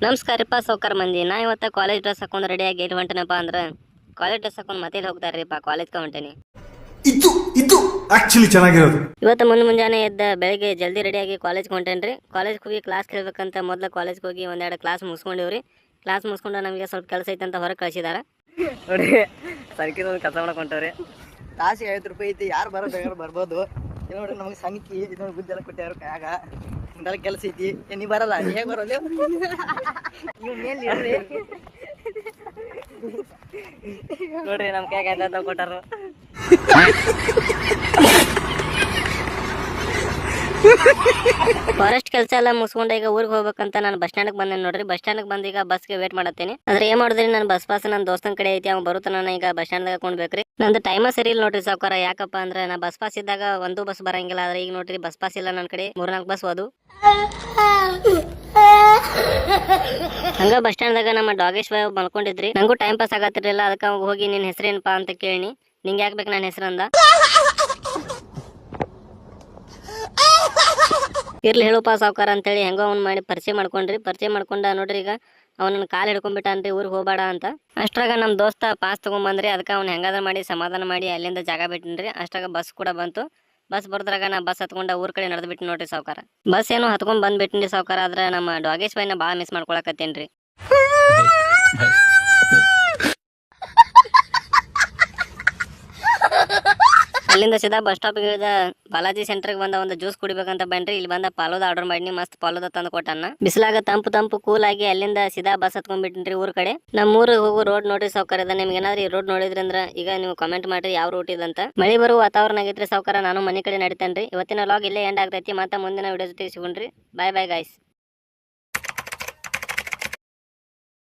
ನಮಸ್ಕಾರಪ್ಪ ಸೌಕರ್ ಮಂದಿ. ನಾ ಇವತ್ತು ಕಾಲೇಜ್ ಡ್ರೆಸ್ ಹಾಕೊಂಡು ರೆಡಿಯಾಗಿ ಎಲ್ಲಿ ಹೊಂಟೇನಪ್ಪ ಅಂದ್ರೆ ಕಾಲೇಜ್ ಡ್ರೆಸ್ ಹಾಕೊಂಡು ಮತ್ತೆ ಹೋಗ್ತಾರ್ರಿಪ್ಪ ಕಾಲೇಜ್ಗೆ ಹೊಂಟೇನಿ. ಇದು ಇದು ಆಕ್ಚುಲಿ ಚೆನ್ನಾಗಿರೋದು. ಇವತ್ತು ಮುಂಜಾನೆ ಎದ್ದ ಬೆಳಗ್ಗೆ ಜಲ್ದಿ ರೆಡಿಯಾಗಿ ಕಾಲೇಜ್ಗೆ ಹೊಂಟೇನ್ರಿ. ಕಾಲೇಜ್ಗೆ ಹೋಗಿ ಕ್ಲಾಸ್ ಕೇಳ್ಬೇಕಂತ ಮೊದಲು ಕಾಲೇಜ್ಗೆ ಹೋಗಿ ಒಂದೆರಡು ಕ್ಲಾಸ್ ಮುಗಿಸ್ಕೊಂಡಿವ್ರಿ. ಕ್ಲಾಸ್ ಮುಗಿಸ್ಕೊಂಡು ನಮಗೆ ಸ್ವಲ್ಪ ಕೆಲಸ ಐತೆ ಅಂತ ಹೊರಗೆ ಕಳಿಸಿದಾರ ನೋಡಿ. ಸರ್ಕಿದ ಒಂದು ಕೆಲಸ ಮಾಡಕ್ಕೆ ಹೊಂಟವ್ರಿ. ತಾಸಿಗೆ 50 ರೂಪಾಯಿ ಐತಿ, ಯಾರು ಬೇಕಾದ್ರೆ ಬರ್ಬೋದು. ಇಲ್ಲ ನೋಡ್ರಿ, ನಮಗೆ ಸಣ್ಣಕಿ ಇದೊಂದು ಬುದ್ಧಿ ಎಲ್ಲ ಕೊಟ್ಟಾರ ಕೈಯಾಗ. ಇಂದೆಲ್ಲ ಕೆಲಸ ಐತಿ. ನೀ ಬರಲ್ಲ, ನೀ ಹೇಗೆ ಬರೋದು? ನೀವು ಮೇಲೆ ಇರ್ರಿ ನೋಡ್ರಿ ನಮ್ಮ ಕೈಯಾಗ ಅಂತ ಕೊಟ್ಟಾರ. ಫಾರೆಸ್ಟ್ ಕೆಲಸ ಎಲ್ಲ ಮುಗಿಸ್ಕೊಂಡು ಈಗ ಊರಿಗೆ ಹೋಗ್ಬೇಕಂತ ನಾನು ಬಸ್ ಸ್ಟ್ಯಾಂಡ್ಗೆ ಬಂದೇನೆ ನೋಡ್ರಿ. ಬಸ್ ಸ್ಟ್ಯಾಂಡ್ಗೆ ಬಂದು ಈಗ ಬಸ್ಗೆ ವೇಟ್ ಮಾಡತ್ತೇನೆ. ಅಂದ್ರೆ ಏನ್ ಮಾಡಿದ್ರಿ, ನನ್ನ ಬಸ್ ಪಾಸ್ ನನ್ನ ದೋಸ್ತನ ಕಡೆ ಐತಿ, ಅವ್ನು ಬರುತ್ತ ನಾನು ಈಗ ಬಸ್ ಸ್ಟ್ಯಾಂಡ್ದಾಗ ಕೊಂಡ್ಬೇಕ್ರಿ. ನಂದು ಟೈಮ ಸರಿ ಇಲ್ಲ ನೋಡ್ರಿ ಸಾವ್ಕಾರ. ಯಾಕಪ್ಪ ಅಂದ್ರೆ ನಾ ಬಸ್ ಪಾಸ್ ಇದ್ದಾಗ ಒಂದು ಬಸ್ ಬರಂಗಿಲ್ಲ. ಆದ್ರೆ ಈಗ ನೋಡ್ರಿ ಬಸ್ ಪಾಸ್ ಇಲ್ಲ ನನ್ನ ಕಡೆ, 3-4 ಬಸ್ ಹೋದು. ಹಂಗ ಬಸ್ ಸ್ಟ್ಯಾಂಡ್ದಾಗ ನಮ್ಮ ಡಾಗೇಶ್ ಬಾಯ್ ಮಲ್ಕೊಂಡಿದ್ರಿ. ನಂಗೂ ಟೈಮ್ ಪಾಸ್ ಆಗತ್ತಿರಲಿಲ್ಲ. ಅದಕ್ಕೆ ಅವಾಗ ಹೋಗಿ ನಿನ್ನ ಹೆಸರೇನಪ್ಪಾ ಅಂತ ಕೇಳಿ, ನಿಂಗೆ ಯಾಕೆ ಬೇಕು ನನ್ನ ಹೆಸರಂದ. ಇರ್ಲಿ ಹೇಳುಪ್ಪ ಸಾವ್ಕಾರ ಅಂತೇಳಿ ಹೆಂಗೋ ಅವ್ನು ಮಾಡಿ ಪರಿಚಯ ಮಾಡ್ಕೊಂಡ ನೋಡ್ರಿ. ಈಗ ಅವ್ನ ಕಾಲು ಹಿಡ್ಕೊಂಡ್ಬಿಟ್ಟಾನ್ರಿ ಊರಿಗೆ ಹೋಗ್ಬೇಡ ಅಂತ. ಅಷ್ಟ್ರಾಗ ನಮ್ಮ ದೋಸ್ತ ಪಾಸ್ ತೊಗೊಂಬಂದ್ರಿ. ಅದಕ್ಕೆ ಅವ್ನು ಹೆಂಗಾದ್ರೂ ಮಾಡಿ ಸಮಾಧಾನ ಮಾಡಿ ಅಲ್ಲಿಂದ ಜಾಗ ಬಿಟ್ಟಿನ್ರಿ. ಅಷ್ಟ್ರಾಗ ಬಸ್ ಕೂಡ ಬಂತು. ಬಸ್ ಬರ್ದ್ರಾಗ ನಾ ಬಸ್ ಹತ್ಕೊಂಡ ಊರ್ ಕಡೆ ನಡೆದು ಬಿಟ್ಟು ನೋಡ್ರಿ ಸಾವ್ಕಾರ. ಬಸ್ ಏನೋ ಹತ್ಕೊಂಡ್ ಬಂದ್ಬಿಟ್ಟಿನ್ರಿ ಸಾವ್ಕಾರ. ಆದ್ರೆ ನಮ್ಮ ಡಾಗೇಶ್ ಬಾಯ್ನ ಭಾಳ ಮಿಸ್ ಮಾಡ್ಕೊಳಕತ್ತೇನ್ರಿ. ಅಲ್ಲಿಂದ ಸೀದಾ ಬಸ್ ಸ್ಟಾಪ್ಗೆ ಇಳಿದ ಬಾಲಾಜಿ ಸೆಂಟರ್ಗೆ ಬಂದ ಒಂದು ಜ್ಯೂಸ್ ಕುಡಿಬೇಕಂತ ಬನ್ರಿ. ಇಲ್ಲಿ ಬಂದ ಪಾಲೋದ ಆರ್ಡರ್ ಮಾಡಿ ಮಸ್ತ್ ಪಾಲೋದ ತಂದು ಕೊಟ್ಟನ್ನ. ಬಿಸಿಲಾಗ ತಂಪು ಕೂಲ್ ಆಗಿ ಅಲ್ಲಿಂದ ಸೀದಾ ಬಸ್ ಹತ್ಕೊಂಡ್ಬಿಟ್ಟಿನ್ರಿ ಊರ್ ಕಡೆ. ನಮ್ಮ ಊರಿಗೆ ಹೋಗೋ ರೋಡ್ ನೋಡ್ರಿ ಸಾವ್ಕಾರ. ನಿಮ್ಗೆ ಏನಾದ್ರೂ ಈ ರೋಡ್ ನೋಡಿದ್ರಿ ಅಂದ್ರ ಈಗ ನೀವು ಕಮೆಂಟ್ ಮಾಡ್ರಿ ಯಾವ ರೂಟ್ ಇದಂತ. ಮಳೆ ಬರುವ ವಾತಾವರಣ ಆಗೈತ್ರಿ ಸಾವ್ಕಾರ. ನಾನು ಮನೆ ಕಡೆ ನಡಿತೇನ್ರಿ. ಇವತ್ತಿನ ವ್ಲಾಗ್ ಇಲ್ಲೇ ಎಂಡ್ ಆಗ್ತೈತಿ. ಮತ್ತೆ ಮುಂದಿನ ವಿಡಿಯೋ ಜೊತೆ ಸಿಗೋಣ್ರಿ. ಬಾಯ್ ಬಾಯ್ ಗಾಯ್ಸ್.